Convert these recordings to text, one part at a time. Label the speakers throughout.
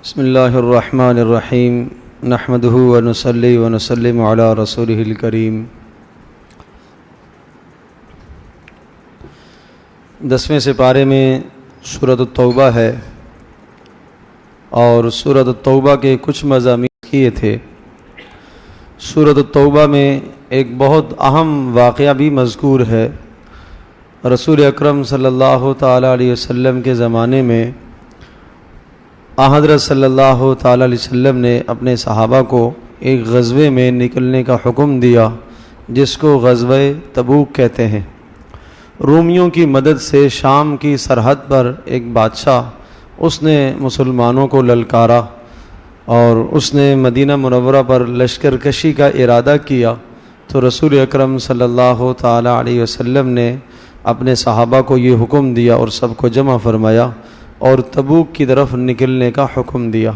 Speaker 1: بسم اللہ الرحمن الرحیم نحمده ونصلی ونسلم علی رسولہ الکریم۔ 10ویں سپارے میں سورۃ التوبہ ہے اور سورۃ التوبہ کے کچھ مضامین کیے تھے۔ سورۃ التوبہ میں ایک بہت اہم واقعہ بھی مذکور ہے۔ رسول اکرم صلی اللہ تعالیٰ علیہ وسلم کے زمانے میں حضرت صلی اللہ تعالیٰ علیہ وسلم نے اپنے صحابہ کو ایک غزوے میں نکلنے کا حکم دیا جس کو غزوہ تبوک کہتے ہیں۔ رومیوں کی مدد سے شام کی سرحد پر ایک بادشاہ اس نے مسلمانوں کو للکارا اور اس نے مدینہ منورہ پر لشکر کشی کا ارادہ کیا، تو رسول اکرم صلی اللہ تعالیٰ علیہ وسلم نے اپنے صحابہ کو یہ حکم دیا اور سب کو جمع فرمایا اور تبوک کی طرف نکلنے کا حکم دیا۔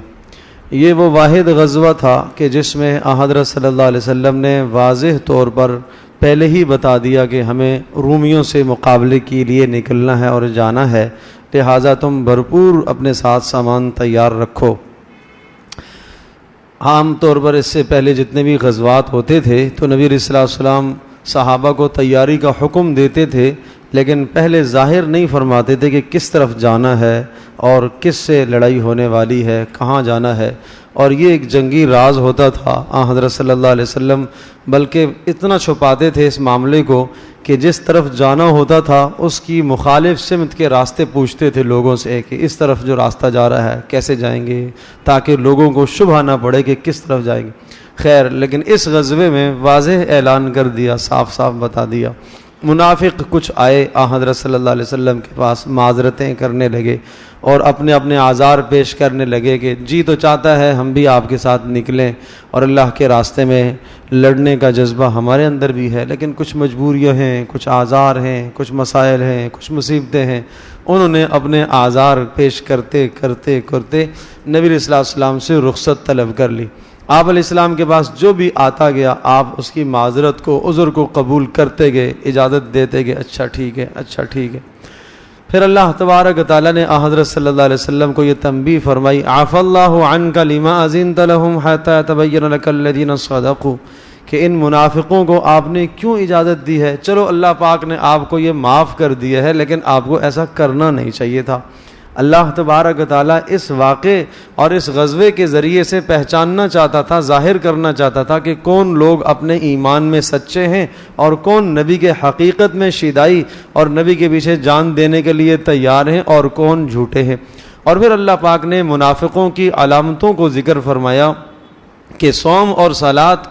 Speaker 1: یہ وہ واحد غزوہ تھا کہ جس میں حضرت صلی اللہ علیہ وسلم نے واضح طور پر پہلے ہی بتا دیا کہ ہمیں رومیوں سے مقابلے کے لیے نکلنا ہے اور جانا ہے، لہٰذا تم بھرپور اپنے ساتھ سامان تیار رکھو۔ عام طور پر اس سے پہلے جتنے بھی غزوات ہوتے تھے تو نبی علیہ الصلوۃ والسلام صحابہ کو تیاری کا حکم دیتے تھے، لیکن پہلے ظاہر نہیں فرماتے تھے کہ کس طرف جانا ہے اور کس سے لڑائی ہونے والی ہے، کہاں جانا ہے، اور یہ ایک جنگی راز ہوتا تھا۔ حضرت صلی اللہ علیہ وسلم بلکہ اتنا چھپاتے تھے اس معاملے کو کہ جس طرف جانا ہوتا تھا اس کی مخالف سمت کے راستے پوچھتے تھے لوگوں سے کہ اس طرف جو راستہ جا رہا ہے کیسے جائیں گے، تاکہ لوگوں کو شبہ نہ پڑے کہ کس طرف جائیں گے۔ خیر، لیکن اس غزوے میں واضح اعلان کر دیا، صاف صاف بتا دیا۔ منافق کچھ آئے حضرت صلی اللہ علیہ وسلم کے پاس، معذرتیں کرنے لگے اور اپنے اپنے اعذار پیش کرنے لگے کہ جی تو چاہتا ہے ہم بھی آپ کے ساتھ نکلیں اور اللہ کے راستے میں لڑنے کا جذبہ ہمارے اندر بھی ہے، لیکن کچھ مجبوریاں ہیں، کچھ اعذار ہیں، کچھ مسائل ہیں، کچھ مصیبتیں ہیں۔ انہوں نے اپنے اعذار پیش کرتے کرتے کرتے نبی علیہ الصلوۃ والسلام سے رخصت طلب کر لی۔ آپ علیہ السلام کے پاس جو بھی آتا گیا آپ اس کی معذرت کو، عذر کو قبول کرتے گئے، اجازت دیتے گئے، اچھا ٹھیک ہے، اچھا ٹھیک ہے۔ پھر اللہ تبارک و تعالیٰ نے حضرت صلی اللہ علیہ وسلم کو یہ تنبیہ فرمائی، عفا اللہ عنک لما اذنت لهم حتى يتبين لك الذين صدقوا، کہ ان منافقوں کو آپ نے کیوں اجازت دی ہے؟ چلو اللہ پاک نے آپ کو یہ معاف کر دیا ہے، لیکن آپ کو ایسا کرنا نہیں چاہیے تھا۔ اللہ تبارک و تعالیٰ اس واقعے اور اس غزوے کے ذریعے سے پہچاننا چاہتا تھا، ظاہر کرنا چاہتا تھا کہ کون لوگ اپنے ایمان میں سچے ہیں اور کون نبی کے حقیقت میں شیدائی اور نبی کے پیچھے جان دینے کے لیے تیار ہیں اور کون جھوٹے ہیں۔ اور پھر اللہ پاک نے منافقوں کی علامتوں کو ذکر فرمایا کہ صوم اور صلاۃ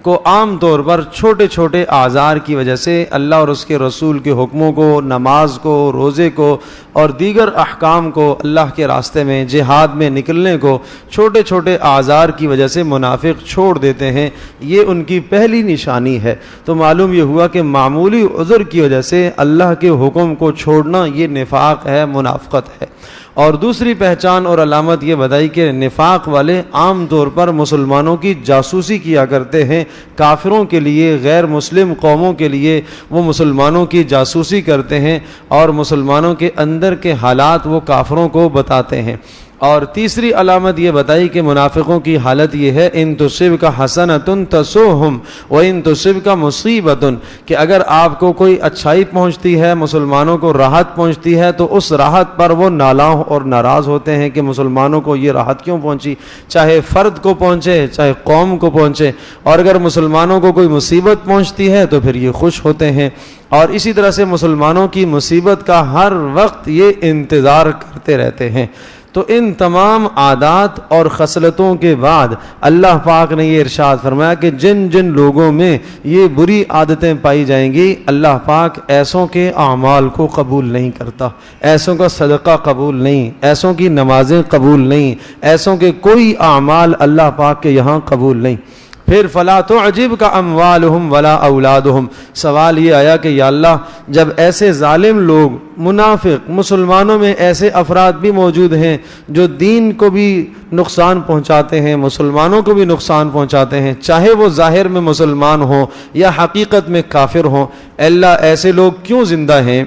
Speaker 1: کو عام طور پر چھوٹے چھوٹے اعذار کی وجہ سے اللہ اور اس کے رسول کے حکموں کو، نماز کو، روزے کو اور دیگر احکام کو، اللہ کے راستے میں جہاد میں نکلنے کو چھوٹے چھوٹے اعذار کی وجہ سے منافق چھوڑ دیتے ہیں، یہ ان کی پہلی نشانی ہے۔ تو معلوم یہ ہوا کہ معمولی عذر کی وجہ سے اللہ کے حکم کو چھوڑنا یہ نفاق ہے، منافقت ہے۔ اور دوسری پہچان اور علامت یہ بتائی کہ نفاق والے عام طور پر مسلمانوں کی جاسوسی کیا کرتے ہیں، کافروں کے لیے، غیر مسلم قوموں کے لیے وہ مسلمانوں کی جاسوسی کرتے ہیں اور مسلمانوں کے اندر کے حالات وہ کافروں کو بتاتے ہیں۔ اور تیسری علامت یہ بتائی کہ منافقوں کی حالت یہ ہے، ان تصبک حسنۃ تسؤہم وان تصبک مصیبۃ، کہ اگر آپ کو کوئی اچھائی پہنچتی ہے، مسلمانوں کو راحت پہنچتی ہے، تو اس راحت پر وہ نالاں اور ناراض ہوتے ہیں کہ مسلمانوں کو یہ راحت کیوں پہنچی، چاہے فرد کو پہنچے چاہے قوم کو پہنچے، اور اگر مسلمانوں کو کوئی مصیبت پہنچتی ہے تو پھر یہ خوش ہوتے ہیں، اور اسی طرح سے مسلمانوں کی مصیبت کا ہر وقت یہ انتظار کرتے رہتے ہیں۔ تو ان تمام عادات اور خصلتوں کے بعد اللہ پاک نے یہ ارشاد فرمایا کہ جن جن لوگوں میں یہ بری عادتیں پائی جائیں گی، اللہ پاک ایسوں کے اعمال کو قبول نہیں کرتا، ایسوں کا صدقہ قبول نہیں، ایسوں کی نمازیں قبول نہیں، ایسوں کے کوئی اعمال اللہ پاک کے یہاں قبول نہیں۔ پھر فلا تعجبک اموالہم ولا اولادہم، سوال یہ آیا کہ یا اللہ جب ایسے ظالم لوگ، منافق، مسلمانوں میں ایسے افراد بھی موجود ہیں جو دین کو بھی نقصان پہنچاتے ہیں، مسلمانوں کو بھی نقصان پہنچاتے ہیں، چاہے وہ ظاہر میں مسلمان ہوں یا حقیقت میں کافر ہوں، اللہ ایسے لوگ کیوں زندہ ہیں؟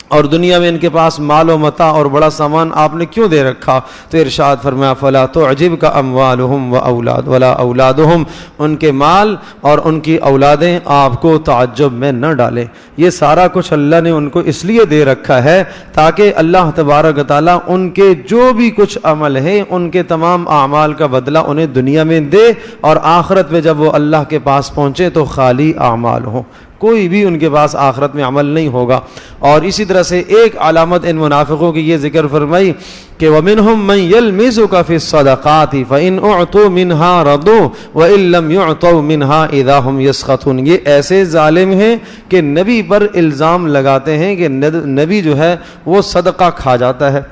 Speaker 1: اور دنیا میں ان کے پاس مال و متاع اور بڑا سامان آپ نے کیوں دے رکھا؟ تو ارشاد فرمایا فلا تعجبک اموالہم ولا اولادہم، ان کے مال اور ان کی اولادیں آپ کو تعجب میں نہ ڈالیں۔ یہ سارا کچھ اللہ نے ان کو اس لیے دے رکھا ہے تاکہ اللہ تبارک و تعالیٰ ان کے جو بھی کچھ عمل ہے ان کے تمام اعمال کا بدلہ انہیں دنیا میں دے، اور آخرت میں جب وہ اللہ کے پاس پہنچے تو خالی اعمال ہوں، کوئی بھی ان کے پاس آخرت میں عمل نہیں ہوگا۔ اور اسی طرح سے ایک علامت ان منافقوں کی یہ ذکر فرمائی کہ وَمِنْهُمْ مَنْ يَلْمِزُكَ فِي الصَّدَقَاتِ فَإِنْ أُعْطُوا مِنْهَا رَضُوا وَإِنْ لَمْ يُعْطَوْا مِنْهَا إِذَا هُمْ يَسْخَطُونَ۔ یہ ایسے ظالم ہیں کہ نبی پر الزام لگاتے ہیں کہ نبی جو ہے وہ صدقہ کھا جاتا ہے،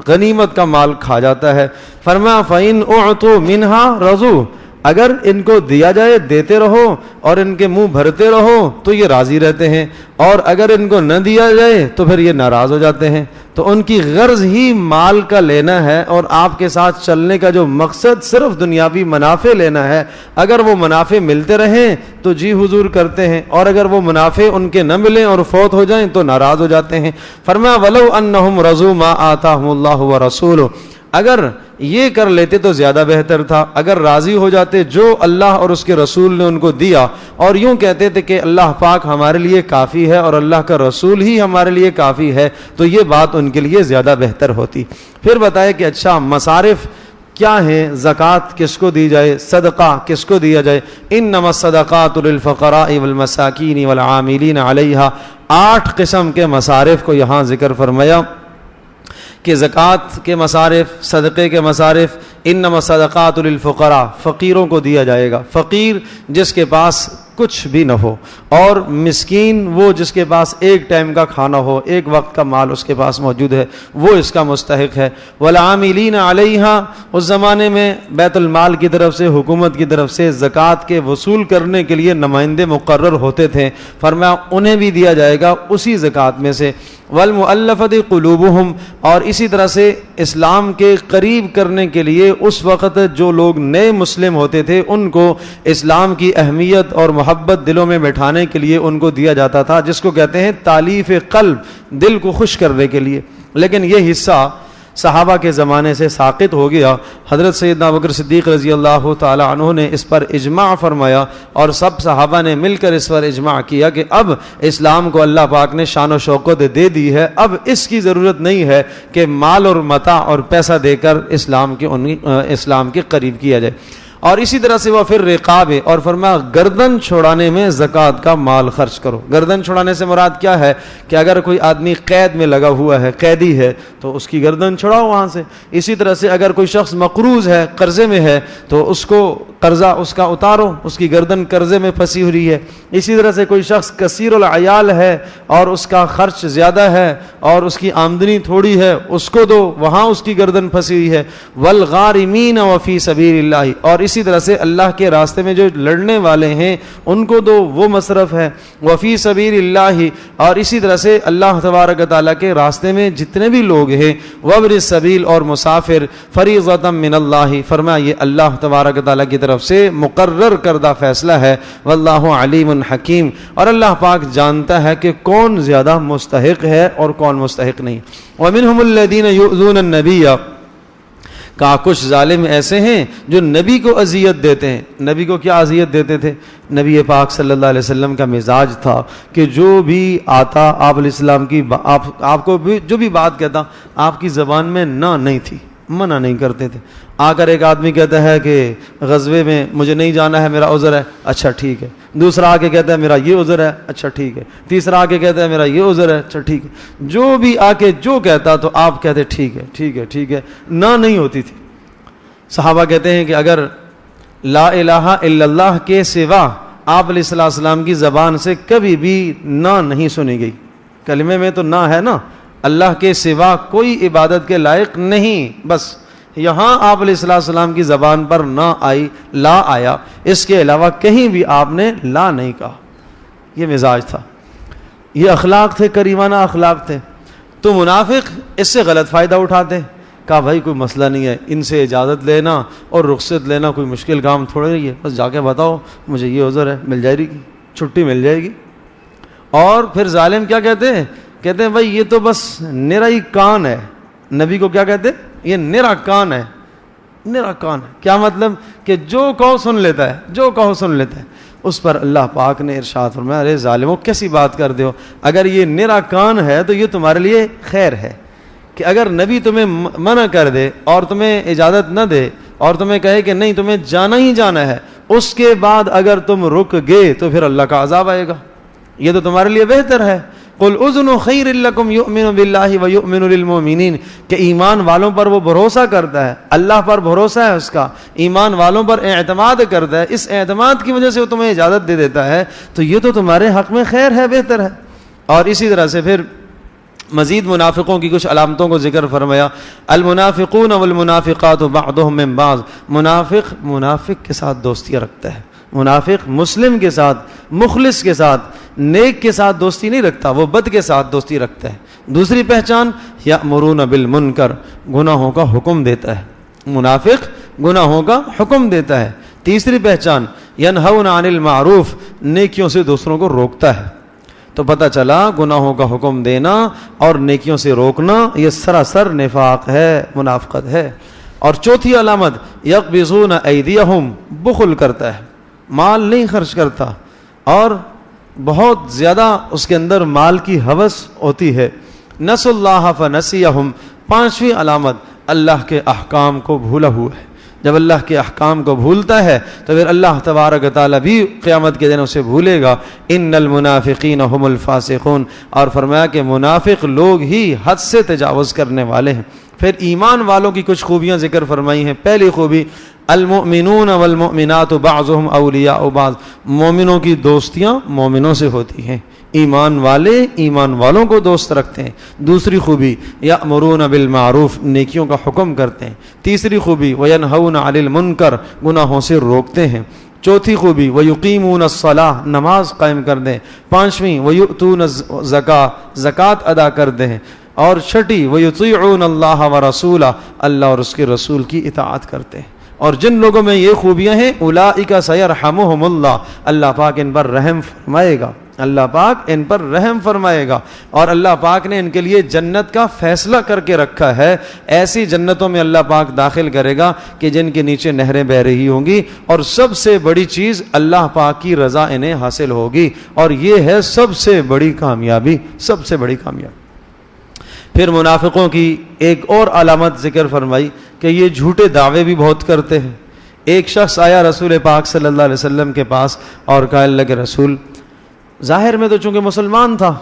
Speaker 1: غنیمت کا مال کھا جاتا ہے۔ فرمایا فَإِنْ أُعْطُوا مِنْهَا رَضُوا، اگر ان کو دیا جائے دیتے رہو اور ان کے منہ بھرتے رہو تو یہ راضی رہتے ہیں، اور اگر ان کو نہ دیا جائے تو پھر یہ ناراض ہو جاتے ہیں۔ تو ان کی غرض ہی مال کا لینا ہے، اور آپ کے ساتھ چلنے کا جو مقصد صرف دنیاوی منافع لینا ہے۔ اگر وہ منافع ملتے رہیں تو جی حضور کرتے ہیں، اور اگر وہ منافع ان کے نہ ملیں اور فوت ہو جائیں تو ناراض ہو جاتے ہیں۔ فرمایا وَلَوْ أَنَّهُمْ رَضُوا مَا آتَاهُمُ اللَّهُ وَرَسُولُهُ، اگر یہ کر لیتے تو زیادہ بہتر تھا، اگر راضی ہو جاتے جو اللہ اور اس کے رسول نے ان کو دیا، اور یوں کہتے تھے کہ اللہ پاک ہمارے لیے کافی ہے اور اللہ کا رسول ہی ہمارے لیے کافی ہے، تو یہ بات ان کے لیے زیادہ بہتر ہوتی۔ پھر بتائے کہ اچھا مصارف کیا ہیں، زکوٰۃ کس کو دی جائے، صدقہ کس کو دیا جائے؟ انما الصدقات للفقراء والمساکین والعاملین علیہا، 8 قسم کے مصارف کو یہاں ذکر فرمایا کہ زکوٰۃ کے مصارف، صدقے کے مصارف، انما الصدقات للفقراء، فقیروں کو دیا جائے گا۔ فقیر جس کے پاس کچھ بھی نہ ہو، اور مسکین وہ جس کے پاس ایک ٹائم کا کھانا ہو، ایک وقت کا مال اس کے پاس موجود ہے، وہ اس کا مستحق ہے۔ والعاملین علیہا، اس زمانے میں بیت المال کی طرف سے، حکومت کی طرف سے زکوٰۃ کے وصول کرنے کے لیے نمائندے مقرر ہوتے تھے، فرمایا انہیں بھی دیا جائے گا اسی زکوٰۃ میں سے۔ والمؤلفۃ قلوبہم، اور اسی طرح سے اسلام کے قریب کرنے کے لیے اس وقت جو لوگ نئے مسلم ہوتے تھے ان کو اسلام کی اہمیت اور محبت دلوں میں بٹھانے کے لیے ان کو دیا جاتا تھا، جس کو کہتے ہیں تالیف قلب، دل کو خوش کرنے کے لیے۔ لیکن یہ حصہ صحابہ کے زمانے سے ساقط ہو گیا۔ حضرت سیدنا ابوبکر صدیق رضی اللہ تعالی عنہ نے اس پر اجماع فرمایا، اور سب صحابہ نے مل کر اس پر اجماع کیا کہ اب اسلام کو اللہ پاک نے شان و شوکت دے دی ہے، اب اس کی ضرورت نہیں ہے کہ مال اور متاع اور پیسہ دے کر اسلام کے قریب کیا جائے۔ اور اسی طرح سے وہ پھر رقاب، اور فرمایا گردن چھڑانے میں زکوٰۃ کا مال خرچ کرو۔ گردن چھڑانے سے مراد کیا ہے کہ اگر کوئی آدمی قید میں لگا ہوا ہے، قیدی ہے، تو اس کی گردن چھڑاؤ وہاں سے۔ اسی طرح سے اگر کوئی شخص مقروض ہے، قرضے میں ہے، تو اس کو قرضہ اس کا اتارو، اس کی گردن قرضے میں پھنسی ہوئی ہے۔ اسی طرح سے کوئی شخص کثیر العیال ہے اور اس کا خرچ زیادہ ہے اور اس کی آمدنی تھوڑی ہے، اس کو دو، وہاں اس کی گردن پھنسی ہوئی ہے۔ والغارمین وفی سبیل اللہ، اور اسی طرح سے اللہ کے راستے میں جو لڑنے والے ہیں ان کو دو، وہ مصرف ہے۔ وفی سبیل اللہ، اور اسی طرح سے اللہ تبارک و تعالیٰ کے راستے میں جتنے بھی لوگ ہیں، وابن السبیل، اور مسافر، فریضۃ من اللہ، فرمایا یہ اللہ تبارک و تعالیٰ کی طرف سے مقرر کردہ فیصلہ ہے۔ واللہ علیم حکیم، اور اللہ پاک جانتا ہے کہ کون زیادہ مستحق ہے اور کون مستحق نہیں۔ ومنہم الذین یؤذون النبی، کہا کچھ ظالم ایسے ہیں جو نبی کو اذیت دیتے ہیں۔ نبی کو کیا اذیت دیتے تھے؟ نبی پاک صلی اللہ علیہ وسلم کا مزاج تھا کہ جو بھی آتا آپ علیہ السلام کی آپ کو بھی جو بھی بات کہتا آپ کی زبان میں نہ نہیں تھی، منع نہیں کرتے تھے۔ آ کر ایک آدمی کہتا ہے کہ غزوے میں مجھے نہیں جانا ہے، میرا عذر ہے، اچھا ٹھیک ہے۔ دوسرا آ کے کہتا ہے میرا یہ عذر ہے، اچھا ٹھیک ہے۔ تیسرا آ کے کہتا ہے میرا یہ عذر ہے، اچھا ٹھیک ہے۔ جو بھی آ کے جو کہتا تو آپ کہتے ٹھیک ہے ٹھیک ہے ٹھیک ہے، نہ نہیں ہوتی تھی۔ صحابہ کہتے ہیں کہ اگر لا الہ الا اللہ کے سوا آپ علیہ السلام کی زبان سے کبھی بھی نہ نہیں سنی گئی، کلمے میں تو نہ ہے نا، اللہ کے سوا کوئی عبادت کے لائق نہیں، بس یہاں آپ علیہ السلام کی زبان پر نہ آئی، لا آیا، اس کے علاوہ کہیں بھی آپ نے لا نہیں کہا۔ یہ مزاج تھا، یہ اخلاق تھے، کریمانہ اخلاق تھے۔ تو منافق اس سے غلط فائدہ اٹھاتے، کہا بھائی کوئی مسئلہ نہیں ہے، ان سے اجازت لینا اور رخصت لینا کوئی مشکل کام تھوڑے ہی ہے، بس جا کے بتاؤ مجھے یہ عذر ہے، مل جائے گی، چھٹی مل جائے گی۔ اور پھر ظالم کیا کہتے ہیں، کہتے ہیں بھائی یہ تو بس نرا ہی کان ہے. نبی کو کیا کہتے ہیں؟ یہ نرا کان ہے. نرا کان ہے کیا مطلب؟ کہ جو کہو سن لیتا ہے، جو کہو سن لیتا ہے. اس پر اللہ پاک نے ارشاد فرمایا ارے ظالموں کیسی بات کر دے ہو، اگر یہ نرا کان ہے تو یہ تمہارے لیے خیر ہے کہ اگر نبی تمہیں منع کر دے اور تمہیں اجازت نہ دے اور تمہیں کہے کہ نہیں تمہیں جانا ہی جانا ہے، اس کے بعد اگر تم رک گئے تو پھر اللہ کا عذاب آئے گا. یہ تو تمہارے لیے بہتر ہے. قل اذن خیر لکم یؤمن باللہ ویؤمن للمؤمنین، کہ ایمان والوں پر وہ بھروسہ کرتا ہے، اللہ پر بھروسہ ہے اس کا، ایمان والوں پر اعتماد کرتا ہے، اس اعتماد کی وجہ سے وہ تمہیں اجازت دے دیتا ہے تو یہ تو تمہارے حق میں خیر ہے، بہتر ہے. اور اسی طرح سے پھر مزید منافقوں کی کچھ علامتوں کو ذکر فرمایا. المنافقون والمنافقات بعضهم من بعض، منافق کے ساتھ دوستیاں رکھتا ہے. منافق مسلم کے ساتھ، مخلص کے ساتھ، نیک کے ساتھ دوستی نہیں رکھتا، وہ بد کے ساتھ دوستی رکھتا ہے. دوسری پہچان یأمرون بالمنکر، گناہوں کا حکم دیتا ہے. منافق گناہوں کا حکم دیتا ہے. تیسری پہچان ینہون عن المعروف، نیکیوں سے دوسروں کو روکتا ہے. تو پتہ چلا گناہوں کا حکم دینا اور نیکیوں سے روکنا یہ سراسر نفاق ہے، منافقت ہے. اور چوتھی علامت یقبضون ایدیہم، بخل کرتا ہے، مال نہیں خرچ کرتا اور بہت زیادہ اس کے اندر مال کی ہوس ہوتی ہے. نسوا اللہ فنسیہم، پانچویں علامت اللہ کے احکام کو بھولا ہوا ہے. جب اللہ کے احکام کو بھولتا ہے تو پھر اللہ تبارک و تعالیٰ بھی قیامت کے دن اسے بھولے گا. ان المنافقین هم الفاسقون، اور فرمایا کہ منافق لوگ ہی حد سے تجاوز کرنے والے ہیں. پھر ایمان والوں کی کچھ خوبیاں ذکر فرمائی ہیں. پہلی خوبی المؤمنون والمؤمنات بعضهم اولیاء بعض، مومنوں کی دوستیاں مومنوں سے ہوتی ہیں، ایمان والے ایمان والوں کو دوست رکھتے ہیں. دوسری خوبی یأمرون بالمعروف، نیکیوں کا حکم کرتے ہیں. تیسری خوبی وینہون عن المنکر، گناہوں سے روکتے ہیں. چوتھی خوبی ویقیمون الصلاۃ، نماز قائم کر دیں. پانچویں ویؤتون الزکاۃ، زکوٰۃ ادا کر دیں. اور چھٹی ویطیعون اللہ ورسولہ، اللہ اور اس کے رسول کی اطاعت کرتے ہیں. اور جن لوگوں میں یہ خوبیاں ہیں اولئک سیرحمہم اللہ، اللہ پاک ان پر رحم فرمائے گا، اللہ پاک ان پر رحم فرمائے گا. اور اللہ پاک نے ان کے لیے جنت کا فیصلہ کر کے رکھا ہے. ایسی جنتوں میں اللہ پاک داخل کرے گا کہ جن کے نیچے نہریں بہہ رہی ہوں گی، اور سب سے بڑی چیز اللہ پاک کی رضا انہیں حاصل ہوگی. اور یہ ہے سب سے بڑی کامیابی، سب سے بڑی کامیابی. پھر منافقوں کی ایک اور علامت ذکر فرمائی کہ یہ جھوٹے دعوے بھی بہت کرتے ہیں. ایک شخص آیا رسول پاک صلی اللہ علیہ وسلم کے پاس اور کہا اللہ کے رسول، ظاہر میں تو چونکہ مسلمان تھا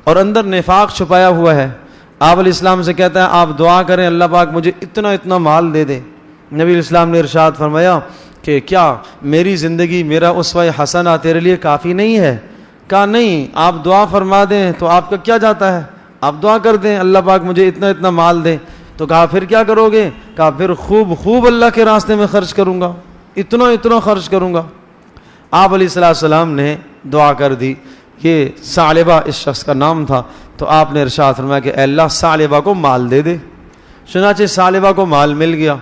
Speaker 1: اور اندر نفاق چھپایا ہوا ہے. آپ علیہ السلام سے کہتا ہے آپ دعا کریں اللہ پاک مجھے اتنا اتنا مال دے دے. نبی علیہ السلام نے ارشاد فرمایا کہ کیا میری زندگی میرا اسوہ حسنہ تیرے لیے کافی نہیں ہے؟ کہا نہیں، آپ دعا فرما دیں تو آپ کا کیا جاتا ہے، آپ دعا کر دیں اللہ پاک مجھے اتنا اتنا مال دے. تو کہا پھر کیا کرو گے؟ کہا پھر خوب خوب اللہ کے راستے میں خرچ کروں گا، اتنا اتنا خرچ کروں گا. آپ علیہ السلام نے دعا کر دی. یہ ثعلبہ اس شخص کا نام تھا. تو آپ نے ارشاد فرمایا کہ اے اللہ ثعلبہ کو مال دے دے. چنانچہ ثعلبہ کو مال مل گیا.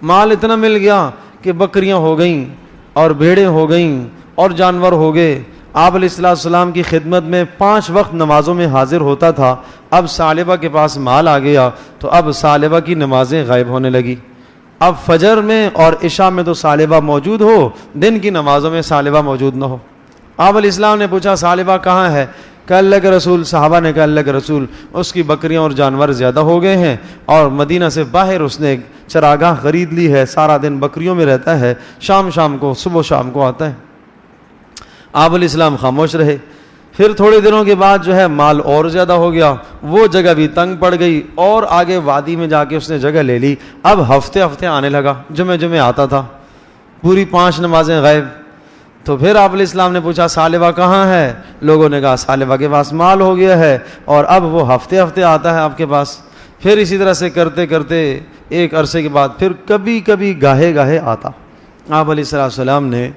Speaker 1: مال اتنا مل گیا کہ بکریاں ہو گئیں اور بھیڑیں ہو گئیں اور جانور ہو گئے. آپ علیہ السلام کی خدمت میں 5 وقت نمازوں میں حاضر ہوتا تھا. اب ثعلبہ کے پاس مال آ گیا تو اب ثعلبہ کی نمازیں غائب ہونے لگی. اب فجر میں اور عشاء میں تو ثعلبہ موجود ہو، دن کی نمازوں میں ثعلبہ موجود نہ ہو. آپ علیہ السلام نے پوچھا ثعلبہ کہاں ہے؟ کہ اللہ کے رسول، صحابہ نے کہا اللہ کے رسول اس کی بکریاں اور جانور زیادہ ہو گئے ہیں اور مدینہ سے باہر اس نے ایک چراگاہ خرید لی ہے، سارا دن بکریوں میں رہتا ہے، شام کو صبح شام کو آتا ہے. آپ علیہ السلام خاموش رہے. پھر تھوڑے دنوں کے بعد جو ہے مال اور زیادہ ہو گیا، وہ جگہ بھی تنگ پڑ گئی اور آگے وادی میں جا کے اس نے جگہ لے لی. اب ہفتے آنے لگا، جمعے آتا تھا، پوری 5 نمازیں غائب. تو پھر آپ علیہ السلام نے پوچھا ثعلبہ کہاں ہے؟ لوگوں نے کہا ثعلبہ کے پاس مال ہو گیا ہے اور اب وہ ہفتے آتا ہے آپ کے پاس. پھر اسی طرح سے کرتے کرتے ایک عرصے کے بعد پھر کبھی گاہے آتا. آپ علیہ السلام نے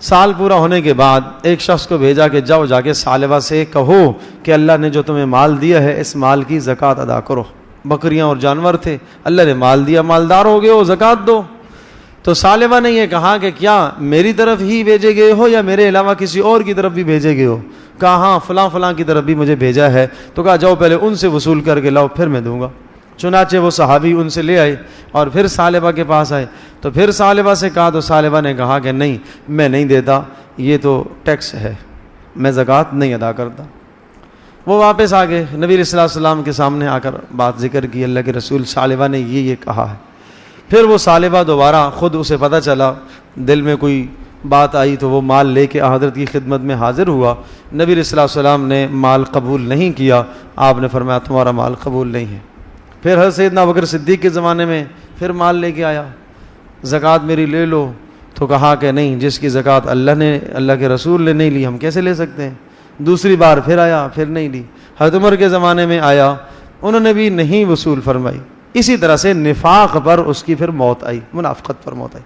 Speaker 1: سال پورا ہونے کے بعد ایک شخص کو بھیجا کہ جاؤ جا کے ثعلبہ سے کہو کہ اللہ نے جو تمہیں مال دیا ہے اس مال کی زکوٰۃ ادا کرو. بکریاں اور جانور تھے، اللہ نے مال دیا، مالدار ہو گئے ہو، زکوٰۃ دو. تو ثعلبہ نے یہ کہا کہ کیا میری طرف ہی بھیجے گئے ہو یا میرے علاوہ کسی اور کی طرف بھی بھیجے گئے ہو؟ کہا ہاں فلاں فلاں کی طرف بھی مجھے بھیجا ہے۔ تو کہا جاؤ پہلے ان سے وصول کر کے لاؤ پھر میں دوں گا۔ چنانچہ وہ صحابی ان سے لے آئے اور پھر ثعلبہ کے پاس آئے، تو پھر ثعلبہ سے کہا تو ثعلبہ نے کہا کہ نہیں میں نہیں دیتا، یہ تو ٹیکس ہے، میں زکوٰۃ نہیں ادا کرتا۔ وہ واپس آ گئے، نبی علیہ الصلوۃ والسلام کے سامنے آ کر بات ذکر کی، اللہ کے رسول ثعلبہ نے یہ کہا ہے۔ پھر وہ ثعلبہ دوبارہ خود اسے پتہ چلا، دل میں کوئی بات آئی تو وہ مال لے کے حضرت کی خدمت میں حاضر ہوا۔ نبی علیہ الصلوۃ والسلام نے مال قبول نہیں کیا، آپ نے فرمایا تمہارا مال قبول نہیں ہے۔ پھر حضرت سیدنا ابوبکر صدیق کے زمانے میں پھر مال لے کے آیا، زکوٰۃ میری لے لو، تو کہا کہ نہیں، جس کی زکوٰۃ اللہ کے رسول نے نہیں لی ہم کیسے لے سکتے ہیں۔ دوسری بار پھر آیا، پھر نہیں لی۔ حضرت عمر کے زمانے میں آیا، انہوں نے بھی نہیں وصول فرمائی۔ اسی طرح سے نفاق پر اس کی پھر موت آئی، منافقت پر موت آئی۔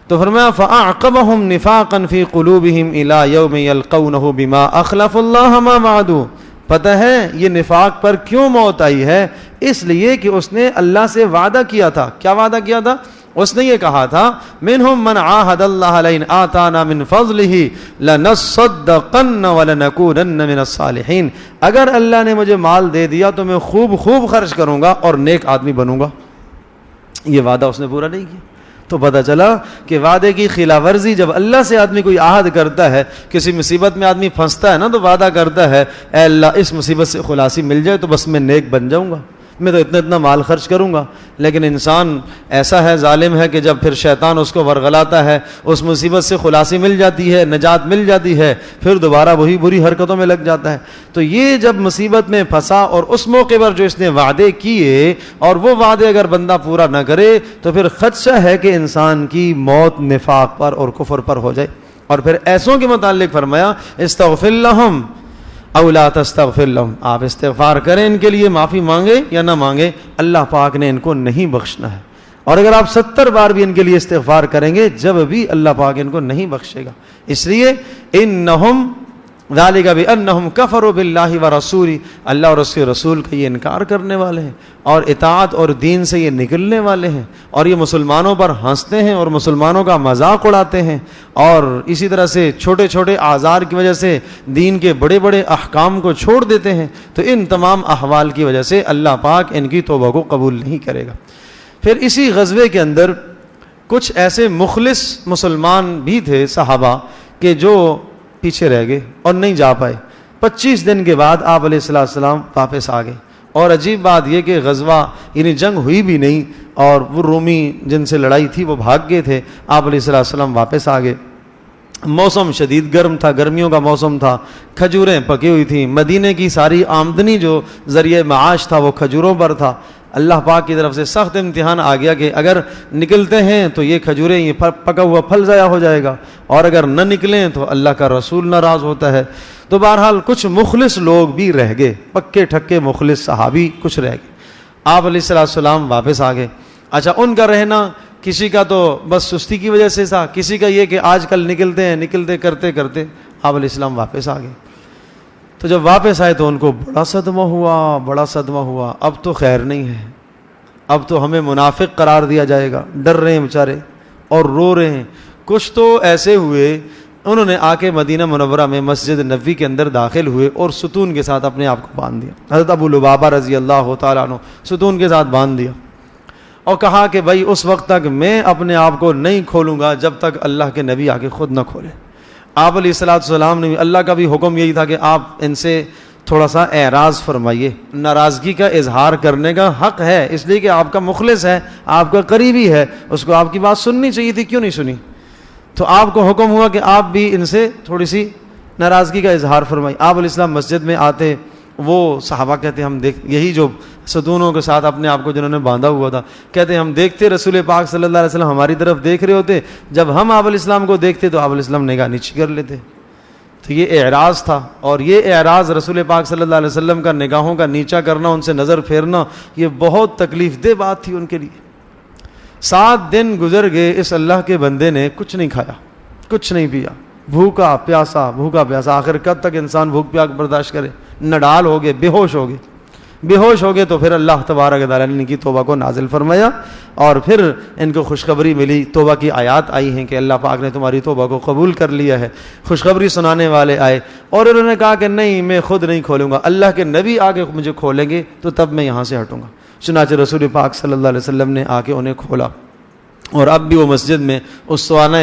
Speaker 1: تو فرمایا فَأَعْقَبَهُمْ نِفَاقًا فِي قُلُوبِهِمْ إِلَى يَوْمِ يَلْقَوْنَهُ بِمَا أَخْلَفُ اللَّهَ مَا وَعَدُوا۔ پتہ ہے یہ نفاق پر کیوں موت آئی ہے؟ اس لیے کہ اس نے اللہ سے وعدہ کیا تھا۔ کیا وعدہ کیا تھا؟ اس نے یہ کہا تھا منہم من عاہد اللہ لئن آتانا من فضلہ لنصدقن ولنکونن من الصالحین، اگر اللہ نے مجھے مال دے دیا تو میں خوب خوب خرچ کروں گا اور نیک آدمی بنوں گا۔ یہ وعدہ اس نے پورا نہیں کیا۔ تو پتہ چلا کہ وعدے کی خلاف ورزی جب اللہ سے آدمی کوئی عہد کرتا ہے، کسی مصیبت میں آدمی پھنستا ہے نا تو وعدہ کرتا ہے اے اللہ اس مصیبت سے خلاصی مل جائے تو بس میں نیک بن جاؤں گا، میں تو اتنا مال خرچ کروں گا۔ لیکن انسان ایسا ہے، ظالم ہے کہ جب پھر شیطان اس کو ورغلاتا ہے، اس مصیبت سے خلاصی مل جاتی ہے، نجات مل جاتی ہے، پھر دوبارہ وہی بری حرکتوں میں لگ جاتا ہے۔ تو یہ جب مصیبت میں پھنسا اور اس موقع پر جو اس نے وعدے کیے اور وہ وعدے اگر بندہ پورا نہ کرے تو پھر خدشہ ہے کہ انسان کی موت نفاق پر اور کفر پر ہو جائے۔ اور پھر ایسوں کے متعلق فرمایا استغفر لہم او لا تستغفر لهم، آپ استغفار کریں ان کے لیے، معافی مانگے یا نہ مانگے، اللہ پاک نے ان کو نہیں بخشنا ہے۔ اور اگر آپ 70 بار بھی ان کے لیے استغفار کریں گے جب بھی اللہ پاک ان کو نہیں بخشے گا۔ اس لیے انہم ذالک بانہم کفروا باللہ ورسولہ، اللہ اور اس کے رسول کا یہ انکار کرنے والے ہیں اور اطاعت اور دین سے یہ نکلنے والے ہیں، اور یہ مسلمانوں پر ہنستے ہیں اور مسلمانوں کا مذاق اڑاتے ہیں، اور اسی طرح سے چھوٹے چھوٹے اعذار کی وجہ سے دین کے بڑے بڑے احکام کو چھوڑ دیتے ہیں۔ تو ان تمام احوال کی وجہ سے اللہ پاک ان کی توبہ کو قبول نہیں کرے گا۔ پھر اسی غزوے کے اندر کچھ ایسے مخلص مسلمان بھی تھے صحابہ کہ جو پیچھے رہ گئے اور نہیں جا پائے۔ 25 دن کے بعد آپ علیہ السلام واپس آ گئے، اور عجیب بات یہ کہ غزوہ یعنی جنگ ہوئی بھی نہیں، اور وہ رومی جن سے لڑائی تھی وہ بھاگ گئے تھے۔ آپ علیہ السلام واپس آ گئے۔ موسم شدید گرم تھا، گرمیوں کا موسم تھا، کھجوریں پکی ہوئی تھیں، مدینے کی ساری آمدنی جو ذریعہ معاش تھا وہ کھجوروں پر تھا۔ اللہ پاک کی طرف سے سخت امتحان آ گیا کہ اگر نکلتے ہیں تو یہ کھجوریں، یہ پکا ہوا پھل ضائع ہو جائے گا، اور اگر نہ نکلیں تو اللہ کا رسول ناراض ہوتا ہے۔ تو بہرحال کچھ مخلص لوگ بھی رہ گئے، پکے ٹھکے مخلص صحابی کچھ رہ گئے۔ آپ علیہ السلام واپس آ گئے۔ اچھا، ان کا رہنا کسی کا تو بس سستی کی وجہ سے تھا، کسی کا یہ کہ آج کل نکلتے کرتے آپ علیہ السلام واپس آ گئے۔ تو جب واپس آئے تو ان کو بڑا صدمہ ہوا، اب تو خیر نہیں ہے، اب تو ہمیں منافق قرار دیا جائے گا۔ ڈر رہے ہیں بیچارے اور رو رہے ہیں۔ کچھ تو ایسے ہوئے انہوں نے آ کے مدینہ منورہ میں مسجد نبوی کے اندر داخل ہوئے اور ستون کے ساتھ اپنے آپ کو باندھ دیا۔ حضرت ابو لبابہ رضی اللہ تعالیٰ عنہ ستون کے ساتھ باندھ دیا اور کہا کہ بھائی اس وقت تک میں اپنے آپ کو نہیں کھولوں گا جب تک اللہ کے نبی آ کے خود نہ کھولے۔ آپ علیہ السلام نے، اللہ کا بھی حکم یہی تھا کہ آپ ان سے تھوڑا سا اعراض فرمائیے، ناراضگی کا اظہار کرنے کا حق ہے، اس لیے کہ آپ کا مخلص ہے، آپ کا قریبی ہے، اس کو آپ کی بات سننی چاہیے تھی، کیوں نہیں سنی؟ تو آپ کو حکم ہوا کہ آپ بھی ان سے تھوڑی سی ناراضگی کا اظہار فرمائیے۔ آپ علیہ السلام مسجد میں آتے، وہ صحابہ کہتے ہم دیکھ، یہی جو ستونوں کے ساتھ اپنے آپ کو جنہوں نے باندھا ہوا تھا، کہتے ہم دیکھتے رسول پاک صلی اللہ علیہ وسلم ہماری طرف دیکھ رہے ہوتے، جب ہم آپ علیہ السلام کو دیکھتے تو آپ علیہ السلام نگاہ نیچی کر لیتے۔ تو یہ اعراض تھا، اور یہ اعراض رسول پاک صلی اللہ علیہ وسلم کا نگاہوں کا نیچا کرنا، ان سے نظر پھیرنا، یہ بہت تکلیف دہ بات تھی ان کے لیے۔ 7 دن گزر گئے، اس اللہ کے بندے نے کچھ نہیں کھایا، کچھ نہیں پیا، بھوکا پیاسا، آخر کب تک انسان بھوک پیاس برداشت کرے؟ نڈال ہو گئے، بے ہوش ہو گئے۔ بے ہوش ہو گئے تو پھر اللہ تبارک و تعالیٰ نے ان کی توبہ کو نازل فرمایا اور پھر ان کو خوشخبری ملی، توبہ کی آیات آئی ہیں کہ اللہ پاک نے تمہاری توبہ کو قبول کر لیا ہے۔ خوشخبری سنانے والے آئے اور انہوں نے کہا کہ نہیں، میں خود نہیں کھولوں گا، اللہ کے نبی آ کے مجھے کھولیں گے تو تب میں یہاں سے ہٹوں گا۔ چنانچہ رسول پاک صلی اللہ علیہ وسلم نے آ کے انہیں کھولا، اور اب بھی وہ مسجد میں اسطوانہ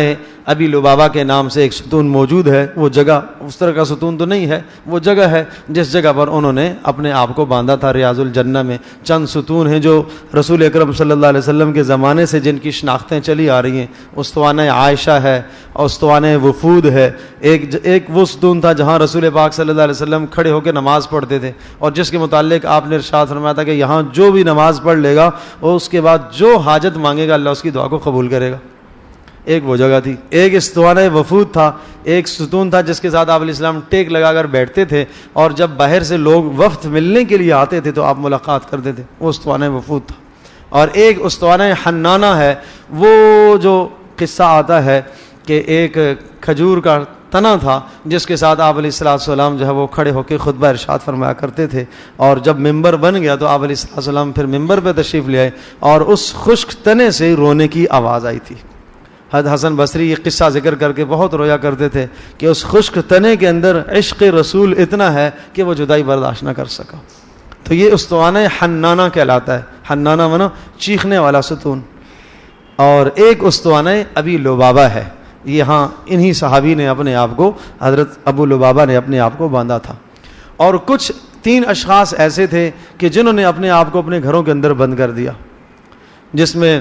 Speaker 1: ابی لبابہ کے نام سے ایک ستون موجود ہے۔ وہ جگہ اس طرح کا ستون تو نہیں ہے، وہ جگہ ہے جس جگہ پر انہوں نے اپنے آپ کو باندھا تھا۔ ریاض الجنہ میں چند ستون ہیں جو رسول اکرم صلی اللہ علیہ وسلم کے زمانے سے جن کی شناختیں چلی آ رہی ہیں۔ اسطوانہ عائشہ ہے، اسطوانہ وفود ہے، ایک وہ ستون تھا جہاں رسول پاک صلی اللہ علیہ وسلم کھڑے ہو کے نماز پڑھتے تھے، اور جس کے متعلق آپ نے ارشاد فرمایا تھا کہ یہاں جو بھی نماز پڑھ لے گا اور اس کے بعد جو حاجت مانگے گا اللہ اس کی دعا کو قبول کرے گا۔ ایک وہ جگہ تھی۔ ایک اسطوانہ وفود تھا، ایک ستون تھا جس کے ساتھ آپ علیہ السلام ٹیک لگا کر بیٹھتے تھے، اور جب باہر سے لوگ وفد ملنے کے لیے آتے تھے تو آپ ملاقات کرتے تھے، وہ اسطوانہ وفود تھا۔ اور ایک اسطوانہ حنانہ ہے، وہ جو قصہ آتا ہے کہ ایک کھجور کا تنا تھا جس کے ساتھ آپ علیہ السلام جو ہے وہ کھڑے ہو کے خطبہ ارشاد فرمایا کرتے تھے، اور جب ممبر بن گیا تو آپ علیہ السلام پھر ممبر پہ تشریف لے آئے اور اس خشک تنے سے رونے کی آواز آئی تھی۔ حضرت حسن بصری یہ قصہ ذکر کر کے بہت رویا کرتے تھے کہ اس خشک تنے کے اندر عشق رسول اتنا ہے کہ وہ جدائی برداشت نہ کر سکا۔ تو یہ اسطوانہ حنانہ کہلاتا ہے، حنانہ منا چیخنے والا ستون۔ اور ایک اسطوانہ ابی لبابہ ہے، یہاں انہی صحابی نے اپنے آپ کو، حضرت ابو لبابہ نے اپنے آپ کو باندھا تھا۔ اور کچھ 3 اشخاص ایسے تھے کہ جنہوں نے اپنے آپ کو اپنے گھروں کے اندر بند کر دیا، جس میں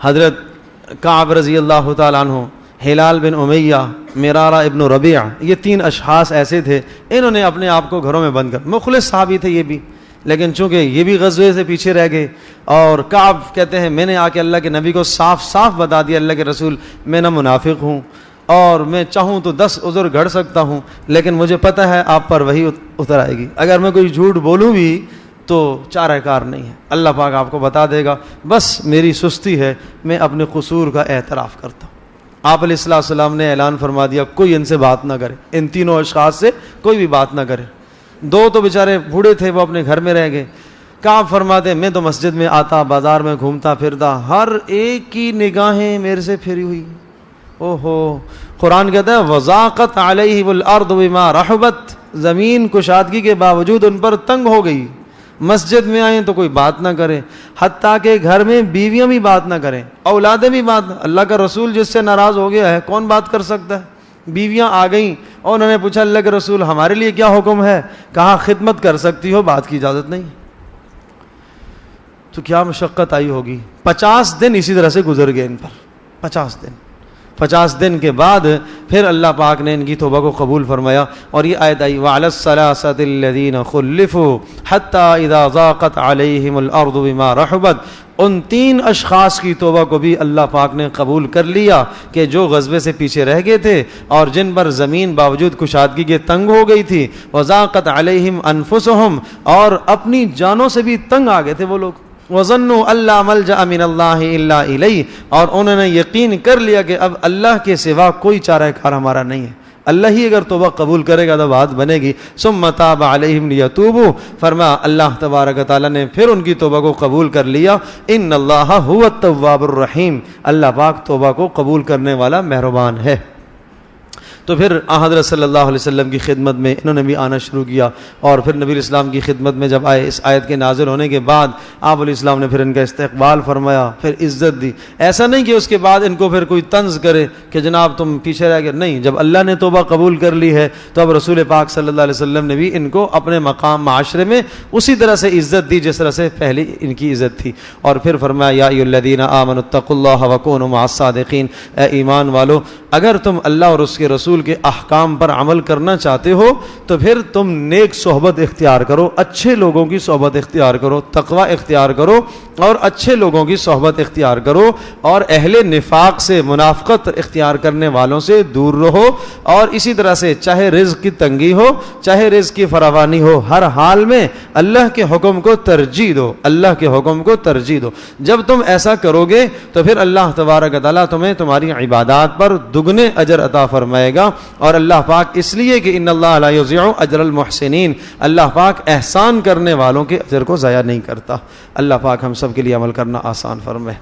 Speaker 1: حضرت کعب رضی اللہ تعالیٰ عنہ، ہلال بن امیہ، مرارہ ابن ربیع، یہ 3 اشخاص ایسے تھے انہوں نے اپنے آپ کو گھروں میں بند کر، مخلص صحابی تھے یہ بھی، لیکن چونکہ یہ بھی غزوے سے پیچھے رہ گئے، اور کعب کہتے ہیں میں نے آ کے اللہ کے نبی کو صاف صاف بتا دیا، اللہ کے رسول میں نہ منافق ہوں اور میں چاہوں تو 10 عذر گھڑ سکتا ہوں، لیکن مجھے پتہ ہے آپ پر وہی اتر آئے گی، اگر میں کوئی جھوٹ بولوں بھی تو چارہ کار نہیں ہے، اللہ پاک آپ کو بتا دے گا، بس میری سستی ہے، میں اپنے قصور کا اعتراف کرتا ہوں۔ آپ علیہ السلام نے اعلان فرما دیا کوئی ان سے بات نہ کرے، ان 3 اشخاص سے کوئی بھی بات نہ کرے۔ 2 تو بیچارے بوڑھے تھے، وہ اپنے گھر میں رہ گئے۔ کعب فرماتے میں تو مسجد میں آتا، بازار میں گھومتا پھرتا، ہر ایک کی نگاہیں میرے سے پھری ہوئی۔ اوہو، قرآن کہتا ہے وَضَاقَتْ عَلَيْهِمُ الْأَرْضُ بِمَا رَحُبَتْ، زمین کشادگی کے باوجود ان پر تنگ ہو گئی، مسجد میں آئیں تو کوئی بات نہ کرے، حتیٰ کہ گھر میں بیویاں بھی بات نہ کریں، اولادیں بھی بات، اللہ کا رسول جس سے ناراض ہو گیا ہے کون بات کر سکتا ہے۔ بیویاں آ گئیں اور انہوں نے پوچھا اللہ کے رسول ہمارے لیے کیا حکم ہے، کہا خدمت کر سکتی ہو، بات کی اجازت نہیں۔ تو کیا مشقت آئی ہوگی۔ 50 دن اسی طرح سے گزر گئے ان پر، 50 دن کے بعد پھر اللہ پاک نے ان کی توبہ کو قبول فرمایا، اور یہ آیت آئی وَعَلَى الثَّلَاثَةِ الَّذِينَ خُلِّفُوا حَتَّى إِذَا ضَاقَتْ عَلَيْهِمُ الْأَرْضُ بِمَا رَحُبَتْ، ان 3 اشخاص کی توبہ کو بھی اللہ پاک نے قبول کر لیا کہ جو غزوے سے پیچھے رہ گئے تھے اور جن پر زمین باوجود کشادگی کے تنگ ہو گئی تھی، وَضَاقَتْ عَلَيْهِمْ أَنفُسُهُمْ، اور اپنی جانوں سے بھی تنگ آ گئے تھے وہ لوگ، وَظَنُّوا أَلَّا مَلْجَأَ مِنَ اللَّهِ إِلَّا إِلَيْهِ، اور انہوں نے یقین کر لیا کہ اب اللہ کے سوا کوئی چارہ کار ہمارا نہیں ہے، اللہ ہی اگر توبہ قبول کرے گا تو بات بنے گی۔ ثم تاب علیہم لیتوبوا، فرمایا اللہ تبارک و تعالیٰ نے پھر ان کی توبہ کو قبول کر لیا۔ ان اللہ هو التواب الرحیم، اللہ پاک توبہ کو قبول کرنے والا مہربان ہے۔ تو پھر حضرت صلی اللہ علیہ وسلم کی خدمت میں انہوں نے بھی آنا شروع کیا، اور پھر نبی اسلام کی خدمت میں جب آئے، اس آیت کے نازل ہونے کے بعد آپ علیہ السلام نے پھر ان کا استقبال فرمایا، پھر عزت دی۔ ایسا نہیں کہ اس کے بعد ان کو پھر کوئی طنز کرے کہ جناب تم پیچھے رہ گئے، نہیں، جب اللہ نے توبہ قبول کر لی ہے تو اب رسول پاک صلی اللہ علیہ وسلم نے بھی ان کو اپنے مقام معاشرے میں اسی طرح سے عزت دی جس طرح سے پہلے ان کی عزت تھی، اور پھر فرمایا یا ایھا الذین آمنوا اتقوا اللہ وکونوا مع الصادقین، اے ایمان والو اگر تم اللہ اور اس کے رسول کے احکام پر عمل کرنا چاہتے ہو تو پھر تم نیک صحبت اختیار کرو، اچھے لوگوں کی صحبت اختیار کرو، تقوی اختیار کرو اور اچھے لوگوں کی صحبت اختیار کرو، اور اہل نفاق سے، منافقت اختیار کرنے والوں سے دور رہو، اور اسی طرح سے چاہے رزق کی تنگی ہو چاہے رزق کی فراوانی ہو، ہر حال میں اللہ کے حکم کو ترجیح دو، اللہ کے حکم کو ترجیح دو۔ جب تم ایسا کرو گے تو پھر اللہ تبارک و تعالیٰ تمہیں تمہاری عبادات پر دگنے اجر عطا فرمائے گا، گا. اور اللہ پاک اس لیے کہ ان اللہ لا یضیع اجر المحسنین، اللہ پاک احسان کرنے والوں کے اجر کو ضائع نہیں کرتا. اللہ پاک ہم سب کے لیے عمل کرنا آسان فرمائے.